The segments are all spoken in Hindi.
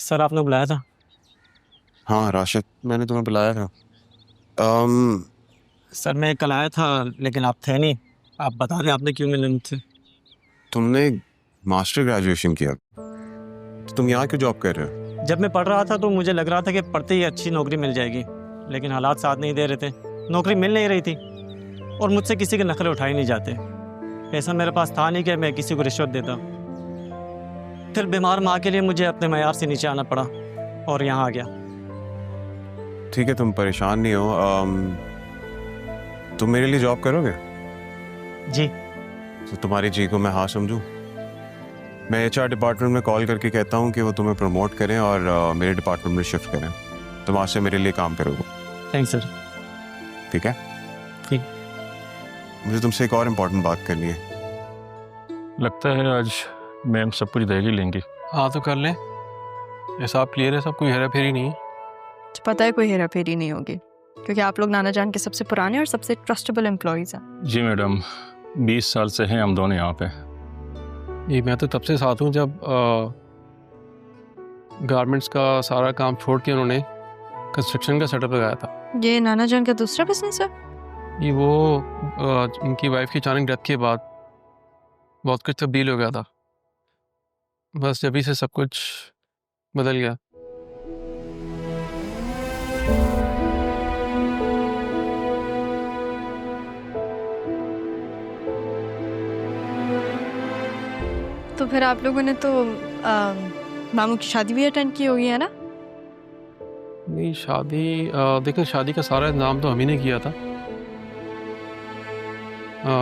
सर आपने बुलाया था? हाँ राशिद, मैंने तुम्हें बुलाया था। सर मैं कल आया था लेकिन आप थे नहीं। आप बता दें आपने क्यों मिले मुझसे? तुमने मास्टर ग्रेजुएशन किया तो तुम यहाँ क्यों जॉब कर रहे हो? जब मैं पढ़ रहा था तो मुझे लग रहा था कि पढ़ते ही अच्छी नौकरी मिल जाएगी, लेकिन हालात साथ नहीं दे रहे थे। नौकरी मिल नहीं रही थी और मुझसे किसी के नखरे उठाए नहीं जाते। पैसा मेरे पास था नहीं कि मैं किसी को रिश्वत देता। फिर बीमार माँ के लिए मुझे अपने मयार से नीचे आना पड़ा और यहाँ आ गया। ठीक है, तुम परेशान नहीं हो। तुम मेरे लिए जॉब करोगे? जी। तो तुम्हारी जी को मैं हाँ समझूं? मैं HR डिपार्टमेंट में कॉल करके कहता हूँ कि वो तुम्हें प्रमोट करें और मेरे डिपार्टमेंट में शिफ्ट करें। तुम आज से मेरे लिए काम करोगे। Thanks sir. ठीक है? ठीक। मुझे तुमसे एक और इम्पोर्टेंट बात करनी है। लगता है आज मैम सब कुछ देख ही लेंगी। हाँ तो कर लें, हिसाब क्लियर है, सब कोई हेरा फेरी नहीं है। पता है कोई हेरा फेरी नहीं होगी, क्योंकि आप लोग नाना जान के सबसे पुराने और सबसे ट्रस्टेबल एम्प्लॉयज़ हैं। जी मैडम, 20 साल से हैं हम दोनों यहाँ पे। ये मैं तो तब से साथ हूँ जब गारमेंट्स का सारा काम छोड़ के उन्होंने कंस्ट्रक्शन का सेटअप लगाया था। ये नाना जान का दूसरा बिजनेस है? ये वो उनकी वाइफ की अचानक डेथ के बाद बहुत कुछ तब्दील हो गया था। बस जभी से सब कुछ बदल गया। तो फिर आप लोगों ने तो मामू की शादी भी अटेंड की होगी, है ना? नहीं शादी, देखिए शादी का सारा इंतजाम तो हम ही ने किया था।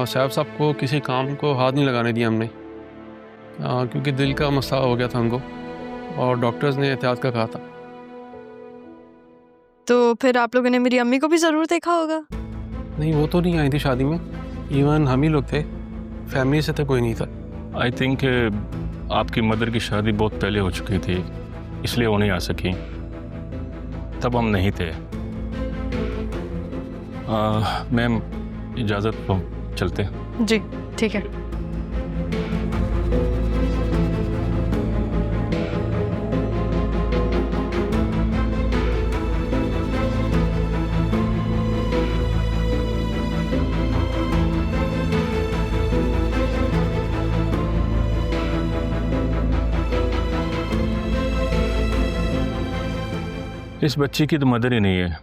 साहब साहब को किसी काम को हाथ नहीं लगाने दिया हमने, क्योंकि दिल का मसला हो गया था उनको और डॉक्टर्स ने एहतियात का कहा था। तो फिर आप लोगों ने मेरी अम्मी को भी ज़रूर देखा होगा। नहीं वो तो नहीं आई थी शादी में, इवन हम ही लोग थे, फैमिली से तो कोई नहीं था। आई थिंक आपकी मदर की शादी बहुत पहले हो चुकी थी, इसलिए वो नहीं आ सकी। तब हम नहीं थे। मैम इजाज़त, तो चलते हैं। जी ठीक है। इस बच्ची की तो मदर ही नहीं है,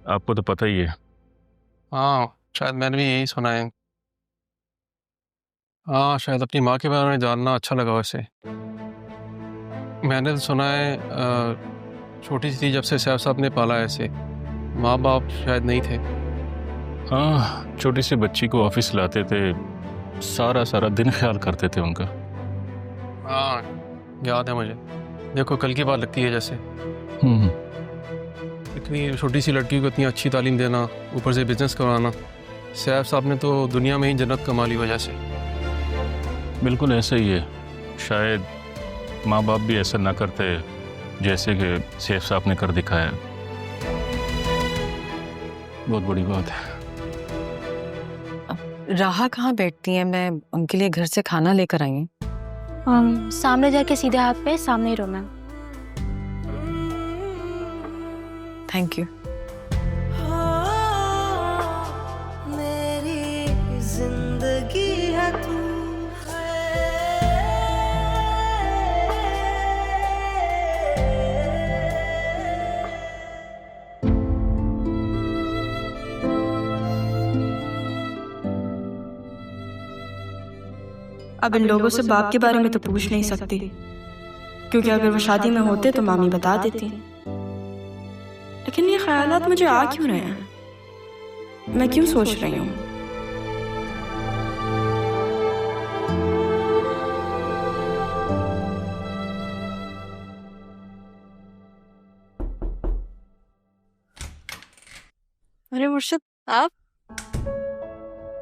आपको तो पता ही है। हाँ शायद मैंने भी यही सुना है। हाँ शायद अपनी माँ के बारे में जानना अच्छा लगा वैसे। मैंने तो सुना है छोटी सी थी जब से साहब साहब ने पाला ऐसे, माँ बाप शायद नहीं थे। हाँ, छोटी सी बच्ची को ऑफिस लाते थे, सारा दिन ख्याल करते थे उनका। हाँ याद है मुझे। देखो कल की बात लगती है जैसे। इतनी छोटी सी लड़की को इतनी अच्छी तालीम देना, ऊपर से बिजनेस करवाना, साहब साहब ने तो दुनिया में ही जन्नत कमा ली वजह से। बिल्कुल ऐसा ही है। शायद माँ बाप भी ऐसा ना करते जैसे कि सेफ साहब ने कर दिखाया। बहुत बड़ी बात है। राहा कहाँ बैठती हैं? मैं उनके लिए घर से खाना लेकर आई हूँ। सामने जाके सीधे हाथ पे सामने ही रोना। Thank you. मेरी जिंदगी है तू। अब इन लोगों से बाप के बारे में तो पूछ नहीं सकती, क्योंकि अगर वो शादी में होते तो मामी बता देती। लेकिन ये ख्यालात मुझे आ क्यों रहे हैं? मैं क्यों सोच रही हूँ? अरे मुर्शिद, आप?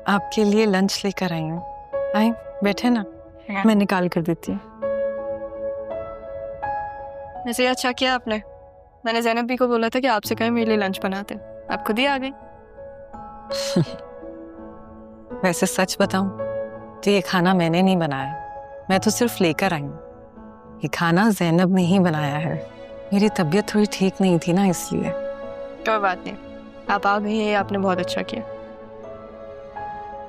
आपके लिए लंच लेकर आई हूँ। आए बैठे ना, मैं निकाल कर देती हूँ। वैसे अच्छा किया आपने। मैंने ज़ैनब भी को बोला था कि आपसे कहें मेरे लिए लंच बनाते, आप खुद ही आ गई। वैसे सच बताऊं तो ये खाना मैंने नहीं बनाया, मैं तो सिर्फ लेकर आई हूँ। ये खाना ज़ैनब ने ही बनाया है। मेरी तबीयत थोड़ी ठीक नहीं थी ना, इसलिए। कोई बात नहीं, आप आ गई हैं, आपने बहुत अच्छा किया।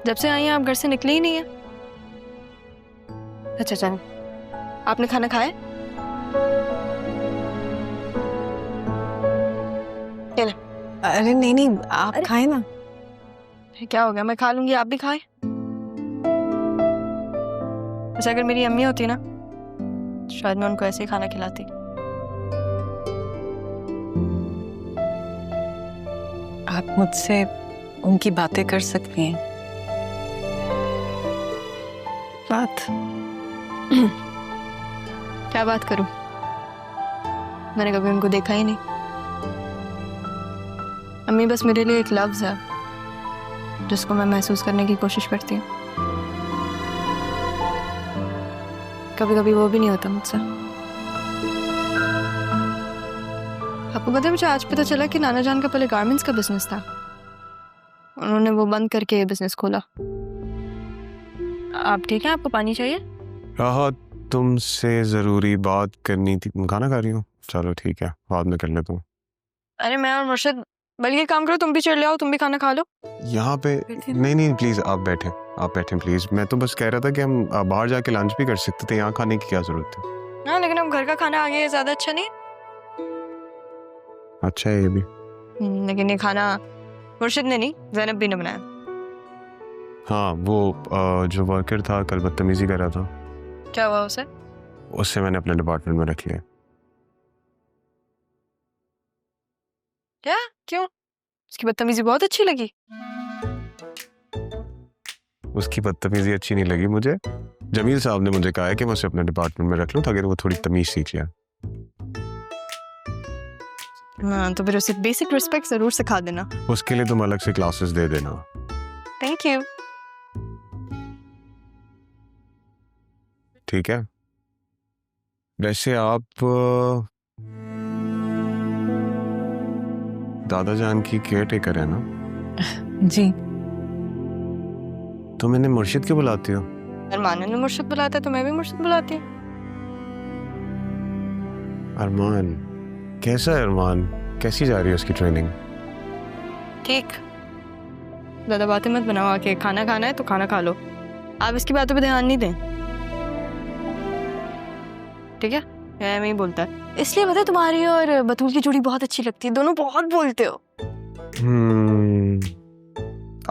जब से आई हैं आप घर से निकली ही नहीं है। अच्छा चल, आपने खाना खाया? अरे नहीं नहीं, आप खाए ना। क्या हो गया, मैं खा लूंगी, आप भी खाए। अच्छा अगर मेरी अम्मी होती ना, शायद मैं उनको ऐसे ही खाना खिलाती। आप मुझसे उनकी बातें कर सकती हैं। बात क्या बात करूं, मैंने कभी उनको देखा ही नहीं। अम्मी बस मेरे लिए एक लफ्ज है जिसको मैं महसूस करने की कोशिश करती हूँ। कभी कभी वो भी नहीं होता मुझसे। आपको पता है, मुझे आज पता चला कि नाना जान का पहले गारमेंट्स का बिजनेस था। उन्होंने वो बंद करके ये बिजनेस खोला। आप ठीक हैं? आपको पानी चाहिए? राहत, तुमसे ज़रूरी बात करनी थी। खाना खा रही हो? चलो ठीक है, बाद में कर लेता हूँ। अरे मैं और मुर्शिद, बल्कि ये काम करो, तुम भी चढ़ ले आओ, तुम भी खाना खा लो। यहाँ पे नहीं प्लीज़ आप बैठें प्लीज़। मैं तो बस कह रहा था कि हम बाहर जाके लंच भी कर सकते थे, यहाँ खाने की क्या ज़रूरत है। हाँ लेकिन अब घर का खाना आ गया, ज़्यादा अच्छा नहीं। अच्छा है ये भी। लेकिन ये खाना मुर्शिद ने नहीं, ज़ैनब भी ने बनाया। हाँ वो जो वर्कर था कल बदतमीजी कर रहा था। क्या हुआ उसे? उससे मैंने अपने डिपार्टमेंट में रख लिया। क्या? क्यों? उसकी बदतमीजी बहुत अच्छी लगी? उसकी बदतमीजी अच्छी नहीं लगी मुझे। जमील साहब ने मुझे कहा है कि मैं उसे अपने डिपार्टमेंट में रख लूँ ताकि वो थोड़ी तमीज सीख जाए। हाँ तो फिर उसे बेसिक रिस्पेक्ट जरूर सिखा देना। उसके लिए तुम अलग से क्लासेस दे देना। Thank you. ठीक है। वैसे आप दादा जान की केयर टेकर है ना? जी। तुम इन्हें मुर्शिद क्यों बुलाती हो? अरमान ने मुर्शिद बुलाता है तो मैं भी मुर्शिद बुलाती हूँ। अरमान? कैसा है अरमान? कैसी जा रही है उसकी ट्रेनिंग? ठीक, ज़्यादा बातें मत बनाओ। आके खाना खाना है तो खाना खा लो, आप इसकी बातों पे ध्यान नहीं दें, ठीक है? मैं ही बोलता है, इसलिए पता है तुम्हारी और बतूल की जोड़ी बहुत अच्छी लगती है, दोनों बहुत बोलते हो।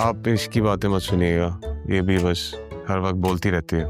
आप इसकी बातें मत सुनिएगा, ये भी बस हर वक्त बोलती रहती है।